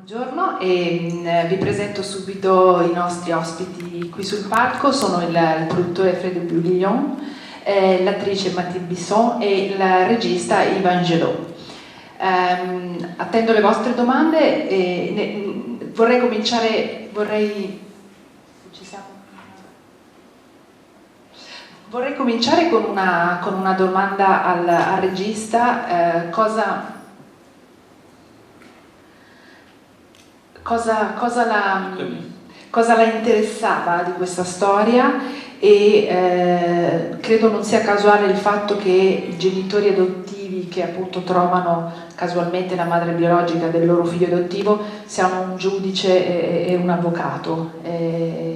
Buongiorno e vi presento subito i nostri ospiti qui sul palco. Sono il produttore Fred Bouillon, l'attrice Mathilde Bisson e il regista Yvan Gelot. Attendo le vostre domande e vorrei cominciare con una domanda al regista. Cosa la interessava di questa storia e credo non sia casuale il fatto che i genitori adottivi che appunto trovano casualmente la madre biologica del loro figlio adottivo siano un giudice e un avvocato.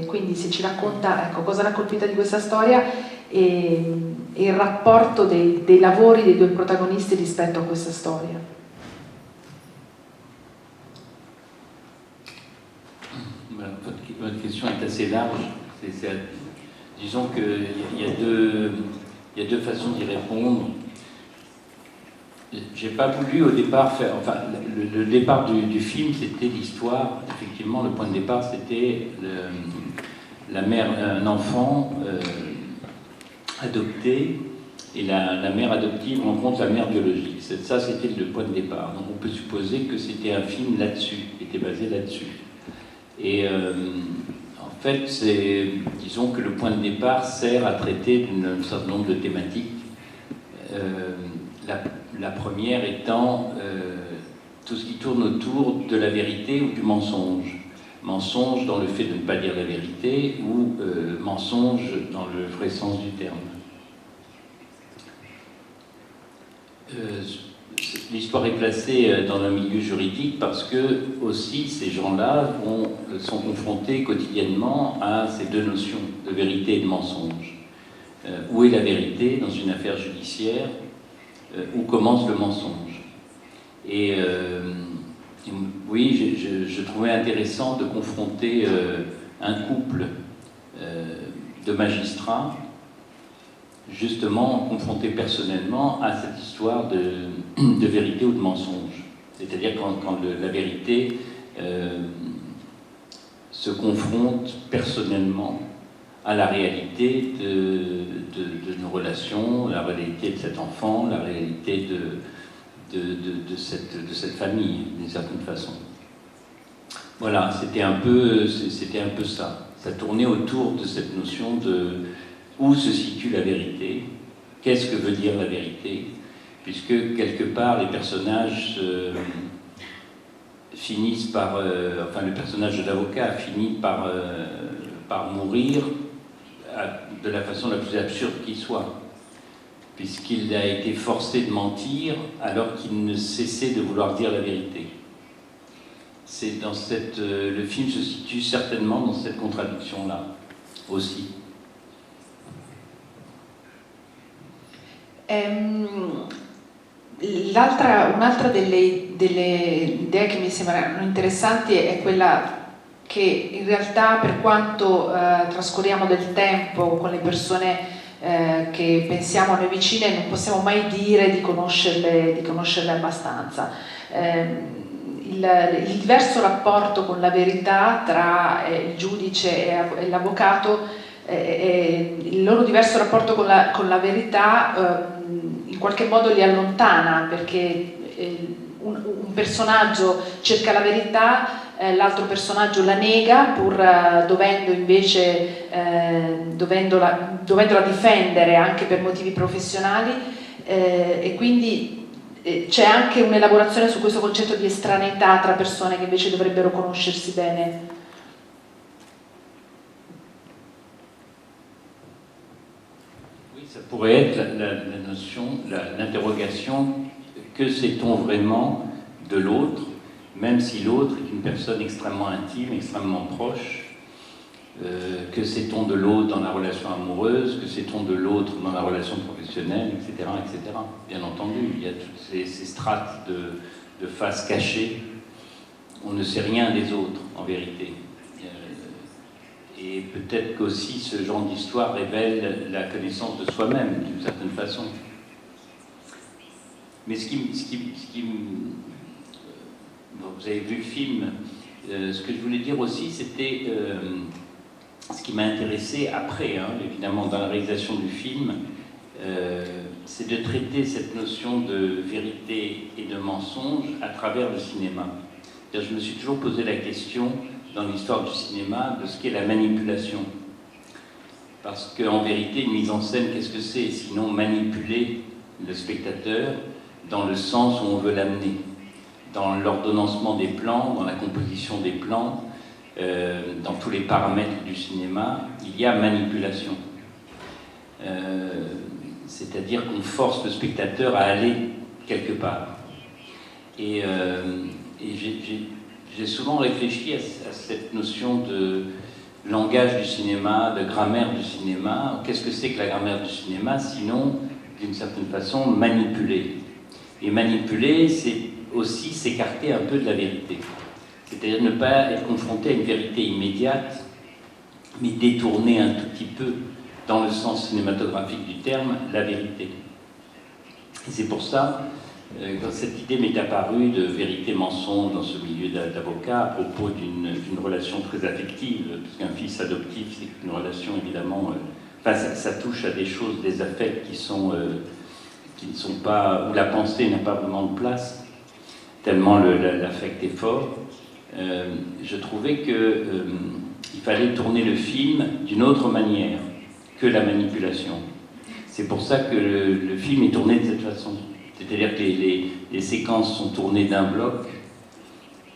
Quindi se ci racconta, ecco, cosa l'ha colpita di questa storia e il rapporto dei lavori dei due protagonisti rispetto a questa storia. Votre question est assez large. Disons qu'il y a deux façons d'y répondre. J'ai pas voulu au départ faire. Enfin, le départ du film, c'était l'histoire. Effectivement, le point de départ, c'était la mère, un enfant adopté, et la mère adoptive rencontre la mère biologique. Ça, c'était le point de départ. Donc, on peut supposer que c'était un film là-dessus, qui était basé là-dessus. Et en fait, disons que le point de départ sert à traiter d'un certain nombre de thématiques. La première étant tout ce qui tourne autour de la vérité ou du mensonge. Mensonge dans le fait de ne pas dire la vérité ou mensonge dans le vrai sens du terme. L'histoire est placée dans un milieu juridique parce que aussi ces gens-là sont confrontés quotidiennement à ces deux notions de vérité et de mensonge. Où est la vérité dans une affaire judiciaire? Où commence le mensonge? Et oui, je trouvais intéressant de confronter un couple de magistrats, justement confronté personnellement à cette histoire de vérité ou de mensonge. C'est-à-dire quand la vérité se confronte personnellement à la réalité de nos relations, la réalité de cet enfant, la réalité de cette famille, d'une certaine façon. Voilà, c'était un peu ça. Ça tournait autour de cette notion de où se situe la vérité, qu'est-ce que veut dire la vérité, puisque quelque part les personnages finissent par, enfin le personnage de l'avocat finit par mourir de la façon la plus absurde qui soit, puisqu'il a été forcé de mentir alors qu'il ne cessait de vouloir dire la vérité. C'est dans le film se situe certainement dans cette contradiction-là aussi. Un'altra delle idee che mi sembrano interessanti è quella che in realtà, per quanto trascorriamo del tempo con le persone che pensiamo a noi vicine, non possiamo mai dire di conoscerle abbastanza. Il diverso rapporto con la verità tra il giudice e l'avvocato, il loro diverso rapporto con la verità in qualche modo li allontana, perché un personaggio cerca la verità, l'altro personaggio la nega, pur dovendola difendere anche per motivi professionali, e quindi c'è anche un'elaborazione su questo concetto di estraneità tra persone che invece dovrebbero conoscersi bene. Ça pourrait être la notion, l'interrogation, que sait-on vraiment de l'autre, même si l'autre est une personne extrêmement intime, extrêmement proche. Que sait-on de l'autre dans la relation amoureuse, que sait-on de l'autre dans la relation professionnelle, etc., etc. Bien entendu, il y a toutes ces strates de faces cachées. On ne sait rien des autres, en vérité. Et peut-être qu'aussi ce genre d'histoire révèle la connaissance de soi-même, d'une certaine façon. Mais vous avez vu le film. Ce que je voulais dire aussi, c'était ce qui m'a intéressé après, hein, évidemment, dans la réalisation du film, c'est de traiter cette notion de vérité et de mensonge à travers le cinéma. Je me suis toujours posé la question, dans l'histoire du cinéma, de ce qu'est la manipulation. Parce qu'en vérité, une mise en scène, qu'est-ce que c'est? Sinon manipuler le spectateur dans le sens où on veut l'amener. Dans l'ordonnancement des plans, dans la composition des plans, dans tous les paramètres du cinéma, il y a manipulation. C'est-à-dire qu'on force le spectateur à aller quelque part. Et j'ai souvent réfléchi à cette notion de langage du cinéma, de grammaire du cinéma. Qu'est-ce que c'est que la grammaire du cinéma, sinon, d'une certaine façon, manipuler. Et manipuler, c'est aussi s'écarter un peu de la vérité. C'est-à-dire ne pas être confronté à une vérité immédiate, mais détourner un tout petit peu, dans le sens cinématographique du terme, la vérité. Et c'est pour ça, quand cette idée m'est apparue de vérité-mensonge dans ce milieu d'avocats, à propos d'une relation très affective, puisqu'un fils adoptif, c'est une relation évidemment... ça touche à des choses, des affects qui ne sont pas... où la pensée n'a pas vraiment de place, tellement l'affect est fort. Je trouvais qu'il fallait tourner le film d'une autre manière que la manipulation. C'est pour ça que le film est tourné de cette façon. C'est-à-dire que les séquences sont tournées d'un bloc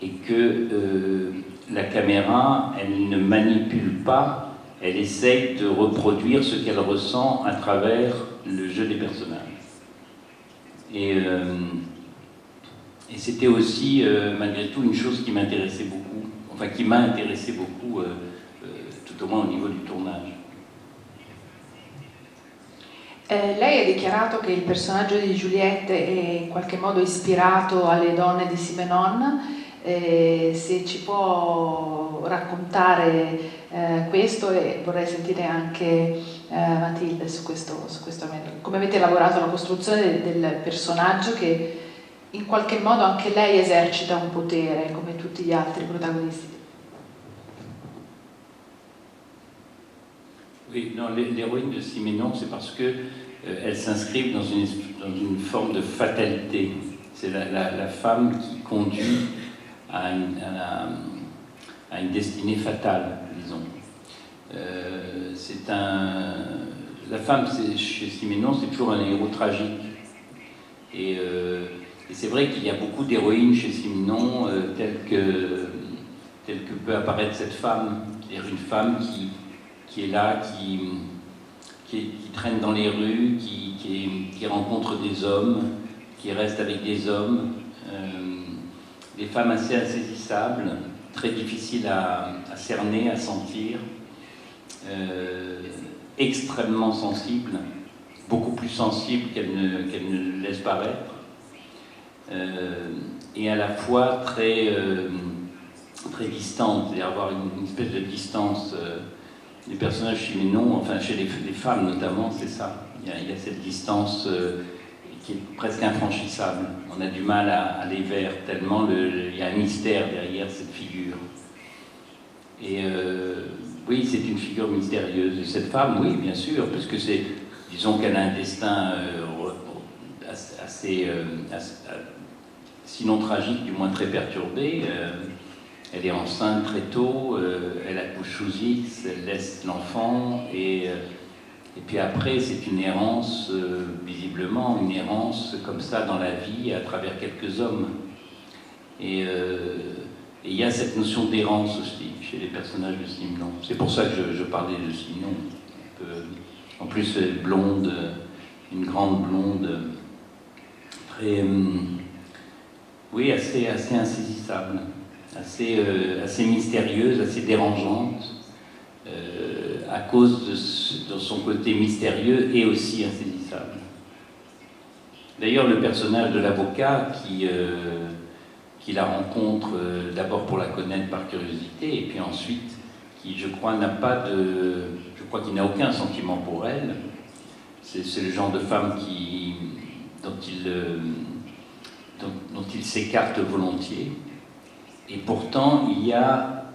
et que la caméra, elle ne manipule pas, elle essaye de reproduire ce qu'elle ressent à travers le jeu des personnages. Et c'était aussi, malgré tout, une chose qui m'intéressait beaucoup, enfin qui m'a intéressé beaucoup, tout au moins au niveau du tournage. Lei ha dichiarato che il personaggio di Juliette è in qualche modo ispirato alle donne di Simenon. Se ci può raccontare questo, e vorrei sentire anche Matilde su questo come avete lavorato alla costruzione del personaggio, che in qualche modo anche lei esercita un potere come tutti gli altri protagonisti. Oui, non, l'héroïne de Simenon, c'est parce qu'elle s'inscrit dans une forme de fatalité. C'est la femme qui conduit à une destinée fatale, disons. La femme, chez Simenon, c'est toujours un héros tragique. Et c'est vrai qu'il y a beaucoup d'héroïnes chez Simenon, telles que peut apparaître cette femme. C'est-à-dire une femme qui est là, qui traîne dans les rues, qui rencontre des hommes, qui reste avec des hommes, des femmes assez insaisissables, très difficiles à cerner, à sentir, extrêmement sensibles, beaucoup plus sensibles qu'elles ne laissent paraître, et à la fois très distantes, c'est-à-dire avoir une espèce de distance. Les personnages chez Simenon, enfin chez les femmes notamment, c'est ça. Il y a cette distance qui est presque infranchissable. On a du mal à aller vers, tellement il y a un mystère derrière cette figure. Et oui, c'est une figure mystérieuse. Et cette femme, oui, bien sûr, parce que disons qu'elle a un destin assez, sinon tragique, du moins très perturbé. Elle est enceinte très tôt, elle accouche sous X, elle laisse l'enfant, et puis après c'est une errance, visiblement, une errance comme ça dans la vie à travers quelques hommes. Et il y a cette notion d'errance aussi chez les personnages de Simenon. C'est pour ça que je parlais de Simenon. En plus, elle est blonde, une grande blonde, très, oui, assez insaisissable. Assez mystérieuse, assez dérangeante, à cause de son côté mystérieux et aussi insaisissable. D'ailleurs, le personnage de l'avocat qui la rencontre d'abord pour la connaître par curiosité, et puis ensuite qui, je crois, qu'il n'a aucun sentiment pour elle. C'est le genre de femme dont il s'écarte volontiers. Et pourtant, il y a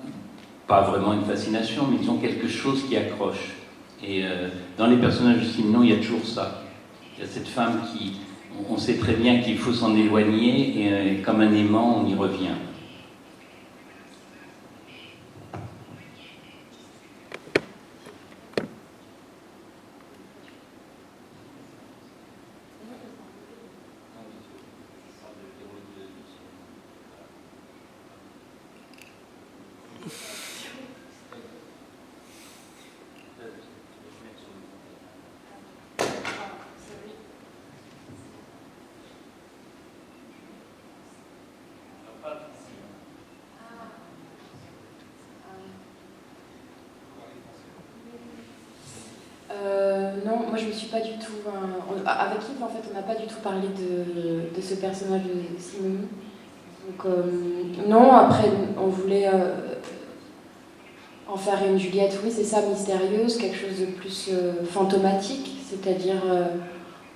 pas vraiment une fascination, mais ils ont quelque chose qui accroche. Et dans les personnages de Simenon, il y a toujours ça. Il y a cette femme qui, on sait très bien qu'il faut s'en éloigner, et comme un aimant, on y revient. Non, moi je me suis pas du tout. Avec Yves, en fait, on n'a pas du tout parlé de ce personnage de Simone. Donc, non, après, on voulait en faire une Juliette, oui, c'est ça, mystérieuse, quelque chose de plus fantomatique, c'est-à-dire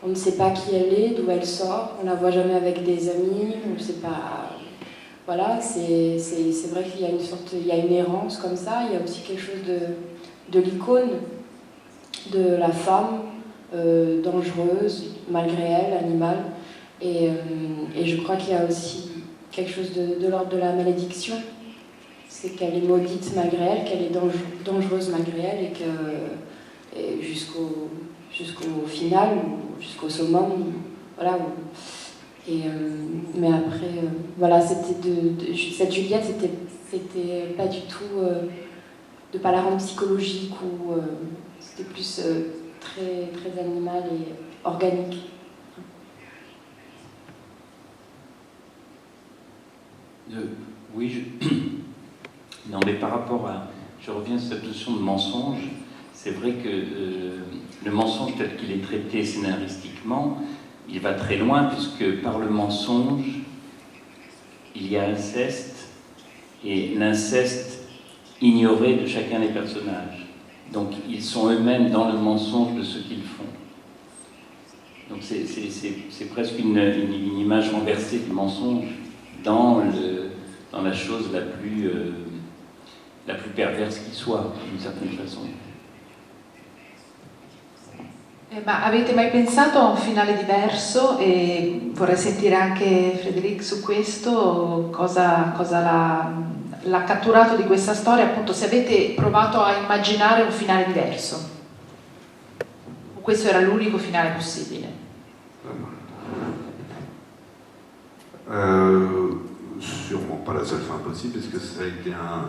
on ne sait pas qui elle est, d'où elle sort, on la voit jamais avec des amis, on ne sait pas. Voilà, c'est vrai qu'il y a une sorte, il y a une errance comme ça, il y a aussi quelque chose de l'icône de la femme dangereuse, malgré elle, animale. Et je crois qu'il y a aussi quelque chose de l'ordre de la malédiction. C'est qu'elle est maudite malgré elle, qu'elle est dangereuse malgré elle, et jusqu'au final, jusqu'au summum. Voilà. Mais après, voilà, cette Juliette, c'était pas du tout de pas la rendre psychologique, ou c'était plus très, très animal et organique. Oui, non, mais par rapport à... Je reviens sur cette notion de mensonge. C'est vrai que le mensonge, tel qu'il est traité scénaristiquement, il va très loin, puisque par le mensonge, il y a inceste, et l'inceste ignoré de chacun des personnages. Donc ils sont eux-mêmes dans le mensonge de ce qu'ils font. Donc c'est presque une image renversée du mensonge dans la chose la plus perverse qui soit, d'une certaine façon. Ma avete mai pensato a un finale diverso? E vorrei sentire anche Frédéric su questo, cosa l'ha catturato di questa storia, appunto, se avete provato a immaginare un finale diverso. O questo era l'unico finale possibile? Sûrement pas la seule fin possible, parce que ça a été un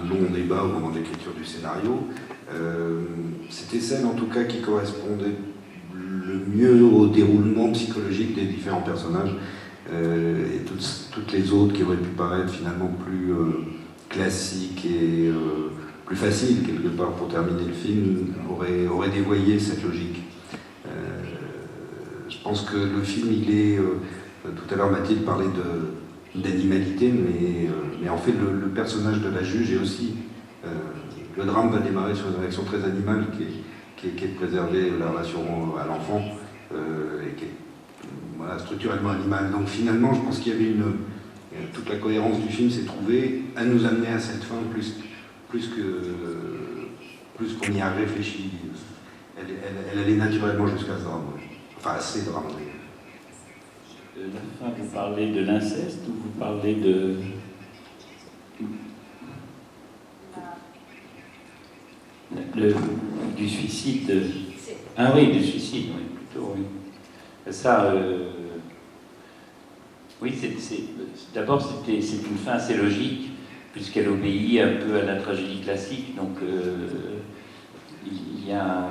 long débat au moment de l'écriture du scénario. C'était celle en tout cas qui correspondait le mieux au déroulement psychologique des différents personnages, et toutes les autres qui auraient pu paraître finalement plus classiques et plus faciles quelque part pour terminer le film auraient dévoyé cette logique. Je pense que le film, il est... tout à l'heure Mathilde parlait d'animalité, mais en fait le personnage de la juge est aussi... le drame va démarrer sur une réaction très animale qui est de préserver la relation à l'enfant, et qui est voilà, structurellement animale. Donc finalement, je pense qu'il y avait toute la cohérence du film s'est trouvée à nous amener à cette fin plus qu'on y a réfléchi. Elle allait naturellement jusqu'à ce drame, enfin à ces drames. La fin, vous parlez de l'inceste ou vous parlez du suicide? Ah oui, du suicide, oui, plutôt, oui. Ça, oui, d'abord, c'est une fin assez logique, puisqu'elle obéit un peu à la tragédie classique, donc il y a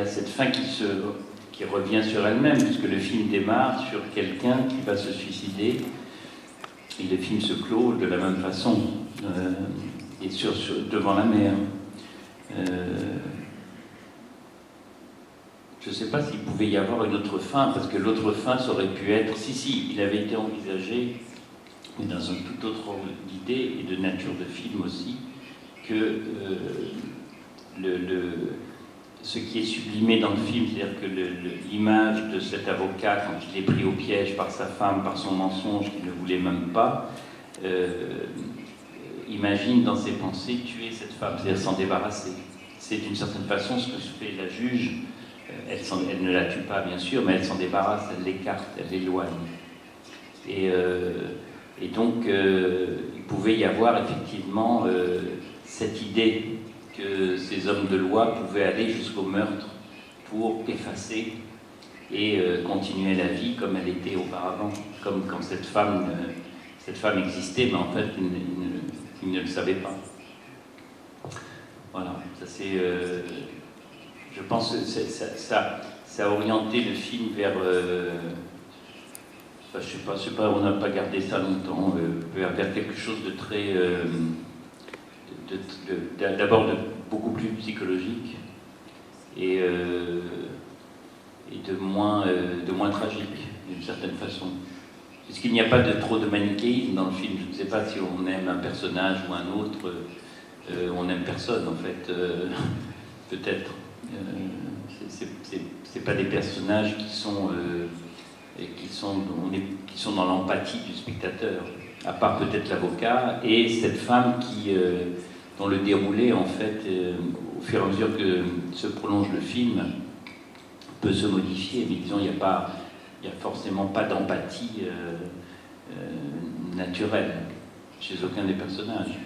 cette fin qui revient sur elle-même, puisque le film démarre sur quelqu'un qui va se suicider, et le film se clôt de la même façon, et devant la mer. Je ne sais pas s'il pouvait y avoir une autre fin, parce que l'autre fin, ça aurait pu être... Si, il avait été envisagé, mais dans un tout autre ordre d'idée et de nature de film aussi, que ce qui est sublimé dans le film, c'est-à-dire que l'image de cet avocat, quand il est pris au piège par sa femme, par son mensonge qu'il ne voulait même pas, imagine dans ses pensées tuer cette femme, c'est-à-dire s'en débarrasser. C'est d'une certaine façon ce que fait la juge. Elle ne la tue pas, bien sûr, mais elle s'en débarrasse, elle l'écarte, elle l'éloigne. Et donc, il pouvait y avoir effectivement cette idée que ces hommes de loi pouvaient aller jusqu'au meurtre pour effacer et continuer la vie comme elle était auparavant, comme quand cette femme existait, mais en fait, ils ne le savaient pas. Voilà, ça c'est... je pense que ça a orienté le film vers... je sais pas, on n'a pas gardé ça longtemps, vers quelque chose de très... d'abord de beaucoup plus psychologique et de moins tragique, d'une certaine façon. Puisqu'il n'y a pas trop de manichéisme dans le film. Je ne sais pas si on aime un personnage ou un autre, on n'aime personne en fait, peut-être. C'est pas des personnages qui sont dans l'empathie du spectateur, à part peut-être l'avocat et cette femme dont le déroulé, en fait, au fur et à mesure que se prolonge le film, peut se modifier, mais disons, il n'y a forcément pas d'empathie naturelle chez aucun des personnages.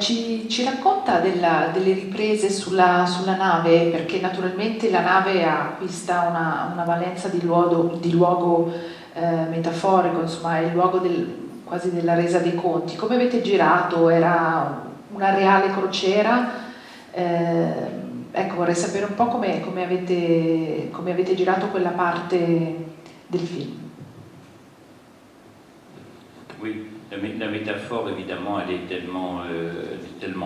Ci racconta delle riprese sulla nave, perché naturalmente la nave acquista una valenza di luogo metaforico, insomma è il luogo quasi della resa dei conti. Come avete girato? Era una reale crociera? Ecco, vorrei sapere un po' come avete girato quella parte del film. Oui, la métaphore, évidemment, elle est tellement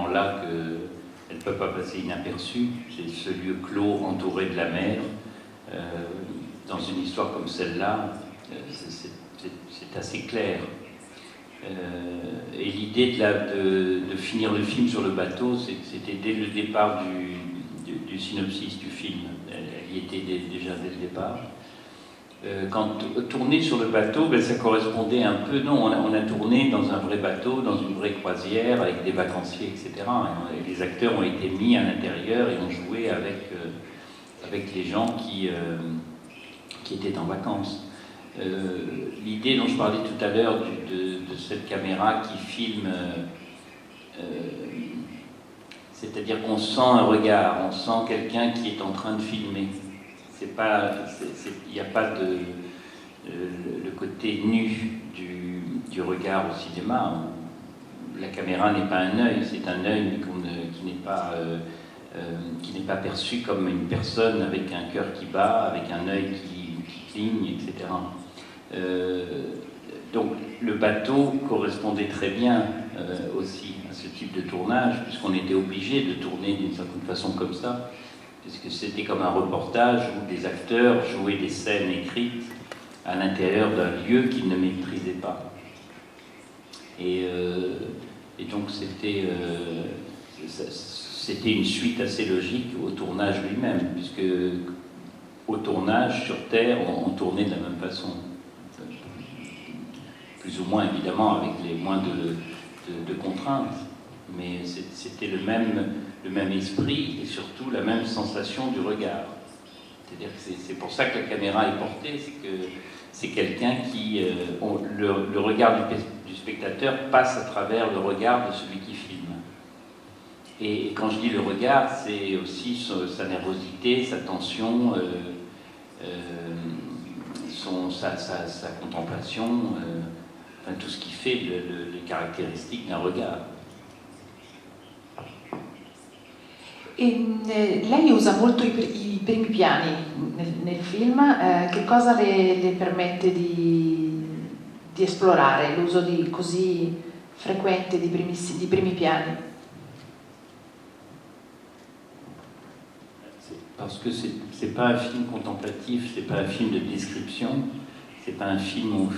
là qu'elle ne peut pas passer inaperçue. C'est ce lieu clos entouré de la mer. Dans une histoire comme celle-là, c'est assez clair. Et l'idée de finir le film sur le bateau, c'était dès le départ du synopsis du film. Elle y était déjà dès le départ. Quand tourner sur le bateau, ça correspondait un peu... Non, on a tourné dans un vrai bateau, dans une vraie croisière, avec des vacanciers, etc. Et les acteurs ont été mis à l'intérieur et ont joué avec les gens qui étaient en vacances. L'idée dont je parlais tout à l'heure de cette caméra qui filme, c'est-à-dire qu'on sent un regard, on sent quelqu'un qui est en train de filmer. Il n'y a pas le côté nu du regard au cinéma. La caméra n'est pas un œil, c'est un œil qui n'est pas perçu comme une personne avec un cœur qui bat, avec un œil qui cligne, etc. Donc le bateau correspondait très bien aussi à ce type de tournage, puisqu'on était obligé de tourner d'une certaine façon comme ça, puisque c'était comme un reportage où des acteurs jouaient des scènes écrites à l'intérieur d'un lieu qu'ils ne maîtrisaient pas. Et donc c'était une suite assez logique au tournage lui-même, puisque au tournage, sur Terre, on tournait de la même façon. Plus ou moins, évidemment, avec les moins de contraintes. Mais c'était le même esprit et surtout la même sensation du regard. C'est-à-dire que c'est pour ça que la caméra est portée, c'est que c'est quelqu'un qui... le regard du spectateur passe à travers le regard de celui qui filme. Et quand je dis le regard, c'est aussi sa nervosité, sa tension, sa contemplation, enfin, tout ce qui fait les caractéristiques d'un regard. Lei usa molto i primi piani nel film, che cosa le permette di esplorare l'uso così frequente di primi piani? Parce que c'est pas un film contemplatif, c'est pas un film de description, c'est pas un film où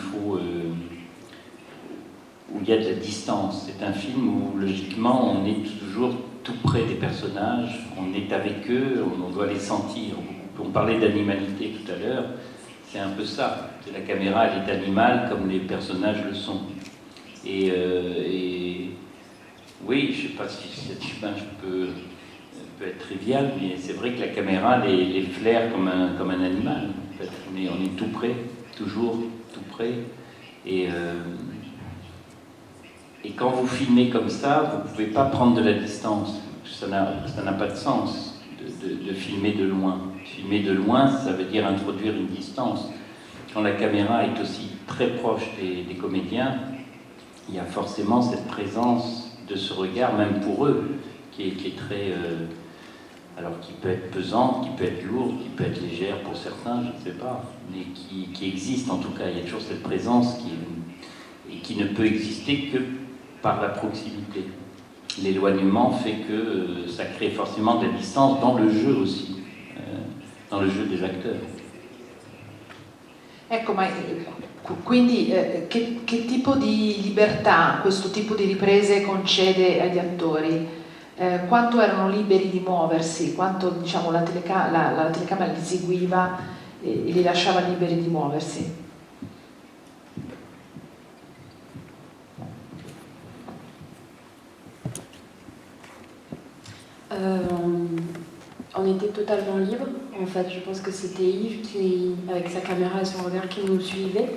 il y a de la distance. C'est un film où logiquement on est toujours tout près des personnages, on est avec eux, on doit les sentir. On parlait d'animalité tout à l'heure, c'est un peu ça. La caméra, elle est animale comme les personnages le sont. Et oui, je ne sais pas si cette image peut être triviale, mais c'est vrai que la caméra les flaire comme un animal. En fait. On est tout près, toujours tout près. Et quand vous filmez comme ça, vous ne pouvez pas prendre de la distance. Ça n'a pas de sens de filmer de loin. Filmer de loin, ça veut dire introduire une distance. Quand la caméra est aussi très proche des comédiens, il y a forcément cette présence de ce regard, même pour eux, qui est très... alors qui peut être pesante, qui peut être lourde, qui peut être légère pour certains, je ne sais pas, mais qui existe en tout cas. Il y a toujours cette présence qui ne peut exister que par la proximité. L'éloignement fait que ça crée forcément de la distance dans le jeu aussi, dans le jeu des acteurs. Ecco, ma quindi che tipo di libertà questo tipo di riprese concede agli attori? Quanto erano liberi di muoversi, quanto diciamo, la telecamera li seguiva e li lasciava liberi di muoversi? On était totalement libre. En fait, je pense que c'était Yves qui, avec sa caméra et son regard, qui nous suivait.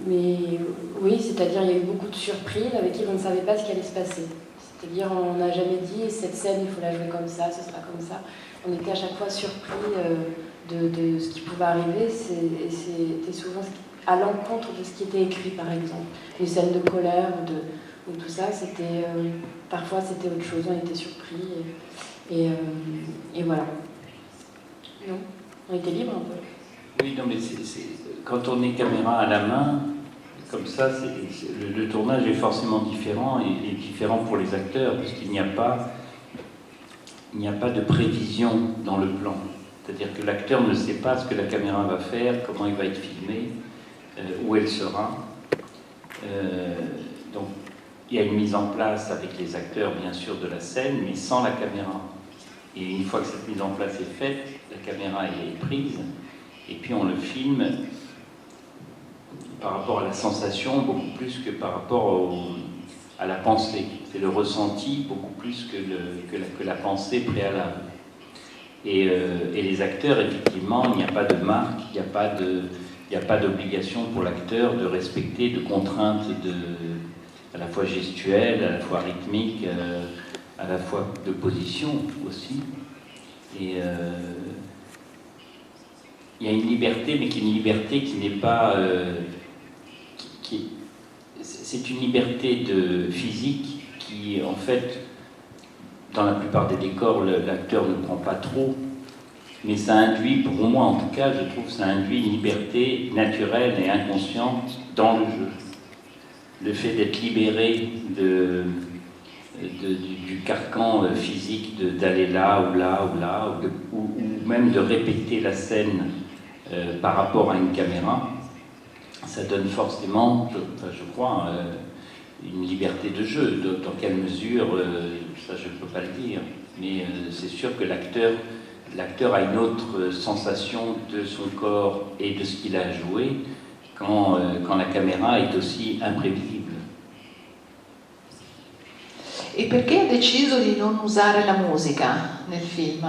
Mais oui, c'est-à-dire il y a eu beaucoup de surprises avec Yves, on ne savait pas ce qui allait se passer. C'est-à-dire on n'a jamais dit cette scène, il faut la jouer comme ça, ce sera comme ça. On était à chaque fois surpris de ce qui pouvait arriver. Et c'était souvent à l'encontre de ce qui était écrit, par exemple. Une scène de colère ou tout ça, c'était parfois c'était autre chose, on était surpris. Et voilà. Non, on était libre un peu. Oui, non, mais quand on est caméra à la main, comme ça, le tournage est forcément différent et différent pour les acteurs, parce qu'il n'y a pas de prévision dans le plan. C'est-à-dire que l'acteur ne sait pas ce que la caméra va faire, comment il va être filmé, où elle sera. Donc, il y a une mise en place avec les acteurs, bien sûr, de la scène, mais sans la caméra. Et une fois que cette mise en place est faite, la caméra est prise, et puis on le filme par rapport à la sensation, beaucoup plus que par rapport à la pensée. C'est le ressenti beaucoup plus que la pensée préalable. Et les acteurs, effectivement, il n'y a pas de marque, il n'y a pas d'obligation pour l'acteur de respecter de contraintes à la fois gestuelles, à la fois rythmiques, à la fois de position aussi. Et il y a une liberté, mais qui est une liberté qui n'est pas... c'est une liberté physique qui, en fait, dans la plupart des décors, l'acteur ne prend pas trop, mais ça induit, pour moi en tout cas, je trouve, ça induit une liberté naturelle et inconsciente dans le jeu. Le fait d'être libéré du carcan physique, d'aller là ou là ou là, ou même de répéter la scène par rapport à une caméra, ça donne forcément, je crois, une liberté de jeu. Dans quelle mesure, ça je ne peux pas le dire, mais c'est sûr que l'acteur a une autre sensation de son corps et de ce qu'il a joué quand la caméra est aussi imprévisible. E perché ha deciso di non usare la musica nel film?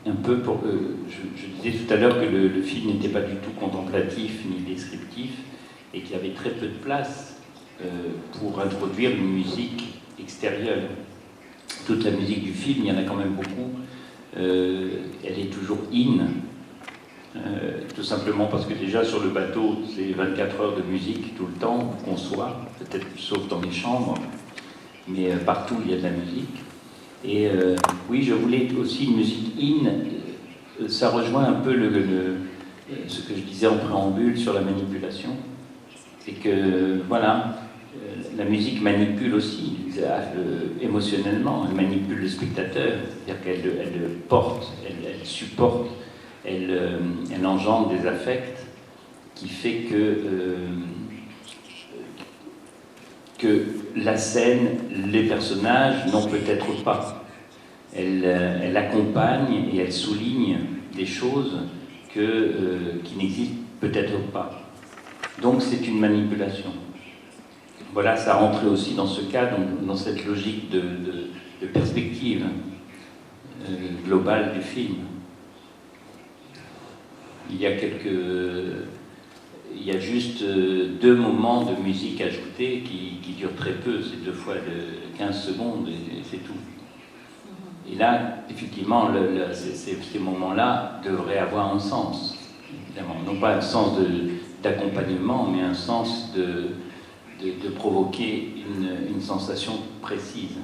Un peu pour je disais tout à l'heure que le film n'était pas du tout contemplatif ni descriptif et qu'il y avait très peu de place pour introduire une musique extérieure. Toute la musique du film, il y en a quand même beaucoup, elle est toujours tout simplement parce que déjà sur le bateau, c'est 24 heures de musique tout le temps, qu'on soit, peut-être sauf dans les chambres, mais partout il y a de la musique. Et oui, je voulais aussi une musique ça rejoint un peu ce que je disais en préambule sur la manipulation. C'est que, voilà, la musique manipule aussi, émotionnellement, elle manipule le spectateur, c'est-à-dire qu'elle porte, elle supporte, elle engendre des affects qui fait que la scène, les personnages n'ont peut-être pas. elle accompagne et elle souligne des choses qui n'existent peut-être pas. Donc c'est une manipulation. Voilà, ça rentrait aussi dans ce cas, donc, dans cette logique de perspective globale du film. Il y a juste 2 moments de musique ajoutés qui durent très peu, c'est 2 fois de 15 secondes et c'est tout. Et là, effectivement, ces moments-là devraient avoir un sens, évidemment. Non pas un sens d'accompagnement, mais un sens de provoquer une sensation précise.